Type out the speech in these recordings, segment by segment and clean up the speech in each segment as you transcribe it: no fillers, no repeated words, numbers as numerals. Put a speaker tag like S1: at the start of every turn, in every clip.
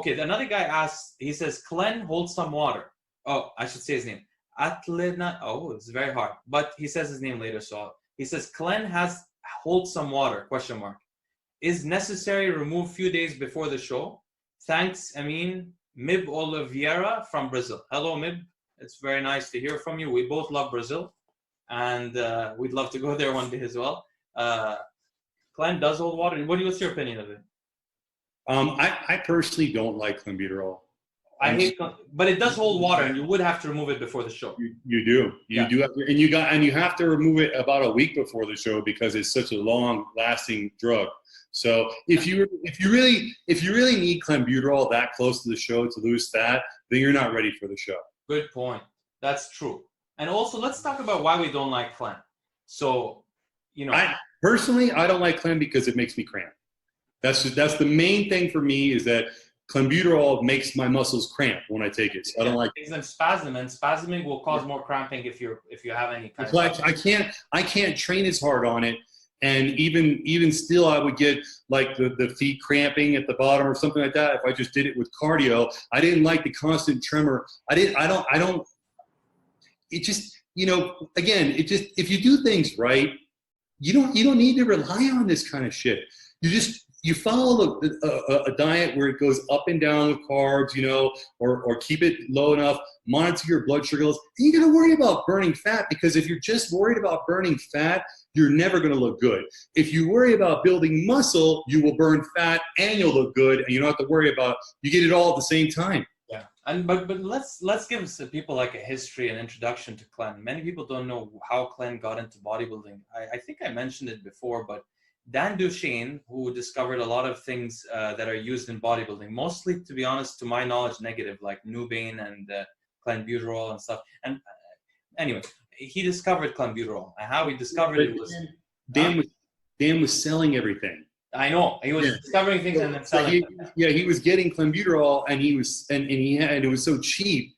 S1: okay, another guy asks, he says, Clen holds some water. Oh, I should say his name. Atlena, oh, it's very hard. But he says his name later, so he says, Clen holds some water, question mark. Is necessary remove few days before the show? Thanks, Ameen Mib Oliveira from Brazil. Hello, Mib. It's very nice to hear from you. We both love Brazil, and we'd love to go there one day as well. Clen does hold water. What's your opinion of it?
S2: I personally don't like Clembuterol.
S1: I hate, but it does hold water, and you would have to remove it before the show.
S2: You do. You do have to, and you have to remove it about a week before the show because it's such a long-lasting drug. So if you really need Clembuterol that close to the show to lose fat, then you're not ready for the show. Good
S1: point. That's true. And also, let's talk about why we don't like Clem. So,
S2: Personally, I don't like Clem because it makes me cramp. That's the main thing for me is that Clembuterol makes my muscles cramp when I take it. So I don't like it.
S1: It makes them spasm, and spasming will cause more cramping if you have any kind
S2: of. I can't train as hard on it, and even still, I would get like the feet cramping at the bottom or something like that if I just did it with cardio. I didn't like the constant tremor. It just again, if you do things right, you don't need to rely on this kind of shit. You follow a diet where it goes up and down with carbs, or keep it low enough, monitor your blood sugar levels. And you got to worry about burning fat, because if you're just worried about burning fat, you're never going to look good. If you worry about building muscle, you will burn fat and you'll look good, and you don't have to worry about, you get it all at the same time.
S1: Yeah, but let's give people like a history and introduction to Clen. Many people don't know how Clen got into bodybuilding. I think I mentioned it before, but Dan Duchesne, who discovered a lot of things that are used in bodybuilding, mostly, to be honest, to my knowledge, negative, like Nubane and Clembuterol and stuff. And anyway, he discovered Clembuterol, and how he discovered it was
S2: Dan was selling everything.
S1: I know, he was discovering things and then selling them.
S2: Yeah, he was getting Clembuterol, and it was so cheap,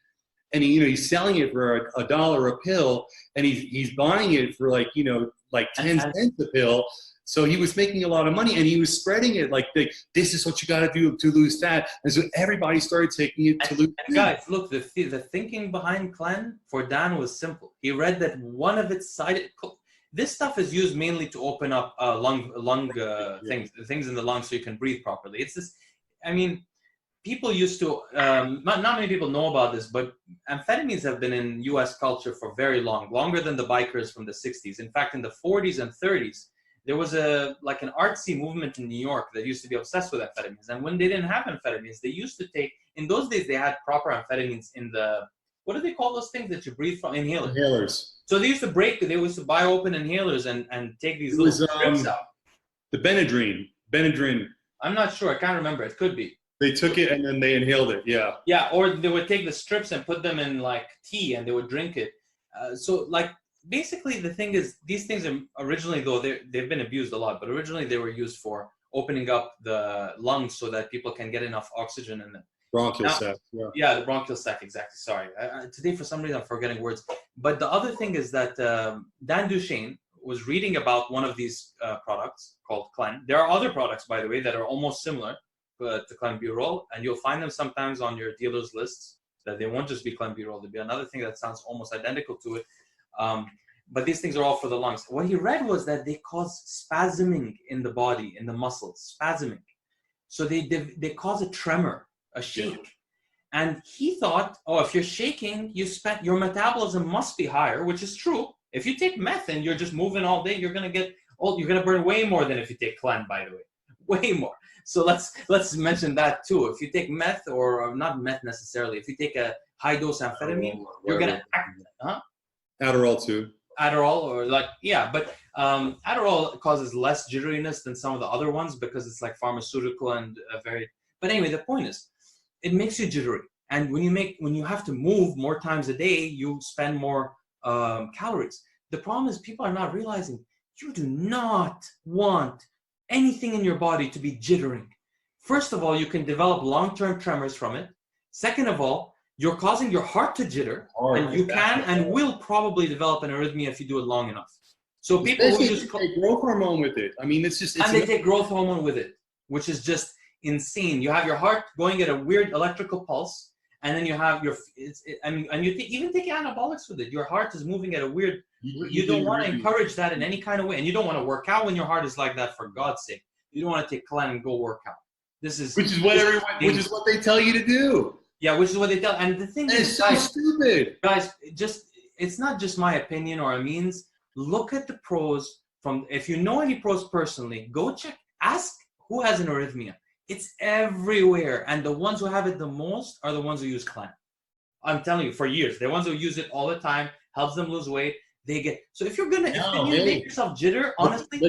S2: and he's selling it for $1 a pill, and he's buying it for like 10 cents a pill. So he was making a lot of money, and he was spreading it like this is what you got to do to lose fat. And so everybody started taking it to lose fat.
S1: Guys, look, the thinking behind Clen for Dan was simple. He read that one of its this stuff is used mainly to open up lung things in the lungs so you can breathe properly. It's this, people used to, not many people know about this, but amphetamines have been in U.S. culture for very long, longer than the bikers from the 60s. In fact, in the 40s and 30s, there was an artsy movement in New York that used to be obsessed with amphetamines. And when they didn't have amphetamines, they used to take, in those days, they had proper amphetamines in the, what do they call those things that you breathe from? Inhalers. So they used to buy open inhalers and take these little strips out.
S2: The Benadryl.
S1: I'm not sure. I can't remember. It could be.
S2: They took it and then they inhaled it. Yeah.
S1: Yeah, or they would take the strips and put them in like tea and they would drink it. Basically, the thing is, these things are originally, though they've been abused a lot, but originally they were used for opening up the lungs so that people can get enough oxygen in them.
S2: Bronchial sac.
S1: Yeah, the bronchial sac, exactly. Sorry. Today, for some reason, I'm forgetting words. But the other thing is that Dan Duchesne was reading about one of these products called Clen. There are other products, by the way, that are almost similar to Clembuterol, and you'll find them sometimes on your dealer's lists, that they won't just be Clembuterol. There'll be another thing that sounds almost identical to it. But these things are all for the lungs. What he read was that they cause spasming in the body, in the muscles, spasming. So they cause a tremor, a shake. And he thought, if you're shaking, your metabolism must be higher, which is true. If you take meth and you're just moving all day, you're gonna burn way more than if you take Clen, by the way, way more. So let's mention that too. If you take meth, or not meth necessarily, if you take a high dose amphetamine, you're gonna act,
S2: Adderall too.
S1: Adderall, but Adderall causes less jitteriness than some of the other ones because it's like pharmaceutical and very. But anyway, the point is, it makes you jittery, and when you have to move more times a day, you spend more calories. The problem is people are not realizing you do not want anything in your body to be jittering. First of all, you can develop long-term tremors from it. Second of all, you're causing your heart to jitter, and you can and will probably develop an arrhythmia if you do it long enough. So people who use
S2: take growth hormone with it. They take
S1: growth hormone with it, which is just, insane. You have your heart going at a weird electrical pulse, and then you have your, and you even take anabolics with it. Your heart is moving at a weird, you don't want to encourage that in any kind of way. And you don't want to work out when your heart is like that, for God's sake. You don't want to take Clen and go work out. This is,
S2: which is what they tell you to do.
S1: Yeah, which is what they tell. And the thing is,
S2: it's so stupid.
S1: Guys, it's not just my opinion or Ameen's. Look at the pros from, if you know any pros personally, go check, ask who has an arrhythmia. It's everywhere. And the ones who have it the most are the ones who use Clen. I'm telling you, for years. The ones who use it all the time, helps them lose weight. They get, so if you're gonna, make yourself jitter, honestly.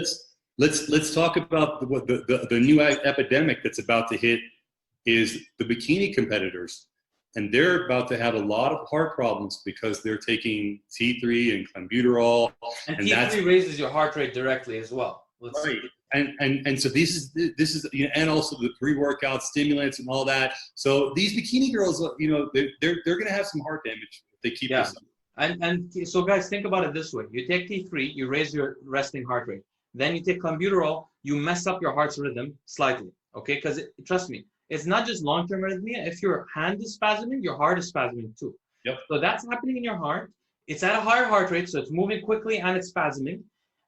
S2: Let's talk about the new epidemic that's about to hit is the bikini competitors. And they're about to have a lot of heart problems because they're taking T3 and Clembuterol.
S1: And T3 raises your heart rate directly as well.
S2: Right. And so this is you know, and also the pre-workout stimulants and all that. So these bikini girls, you know, they're going to have some heart damage if they keep this up.
S1: And so guys, think about it this way. You take T3, you raise your resting heart rate. Then you take Clembuterol, you mess up your heart's rhythm slightly. Okay? Because trust me, it's not just long-term arrhythmia. If your hand is spasming, your heart is spasming too.
S2: Yep.
S1: So that's happening in your heart. It's at a higher heart rate, so it's moving quickly and it's spasming.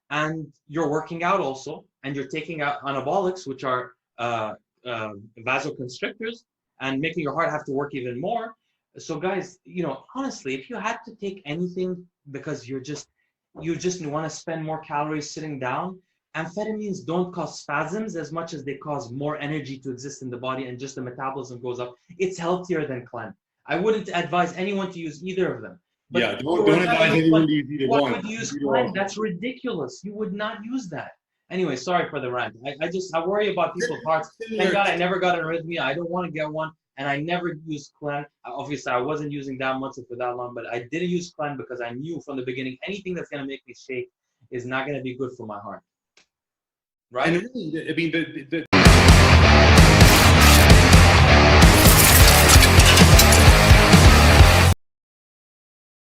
S1: And you're working out also, and you're taking out anabolics, which are vasoconstrictors, and making your heart have to work even more. So guys, you know, honestly, if you had to take anything because you just want to spend more calories sitting down, amphetamines don't cause spasms as much as they cause more energy to exist in the body, and just the metabolism goes up. It's healthier than Clen. I wouldn't advise anyone to use either of them. But
S2: yeah, don't advise anyone to use either one.
S1: Why would you use Clen? That's ridiculous. You would not use that. Anyway, sorry for the rant. I worry about people's hearts. Thank God I never got an arrhythmia. I don't want to get one. And I never used Clen. Obviously, I wasn't using that much for that long, but I didn't use Clen because I knew from the beginning anything that's going to make me shake is not going to be good for my heart. Right?
S2: And really, I mean,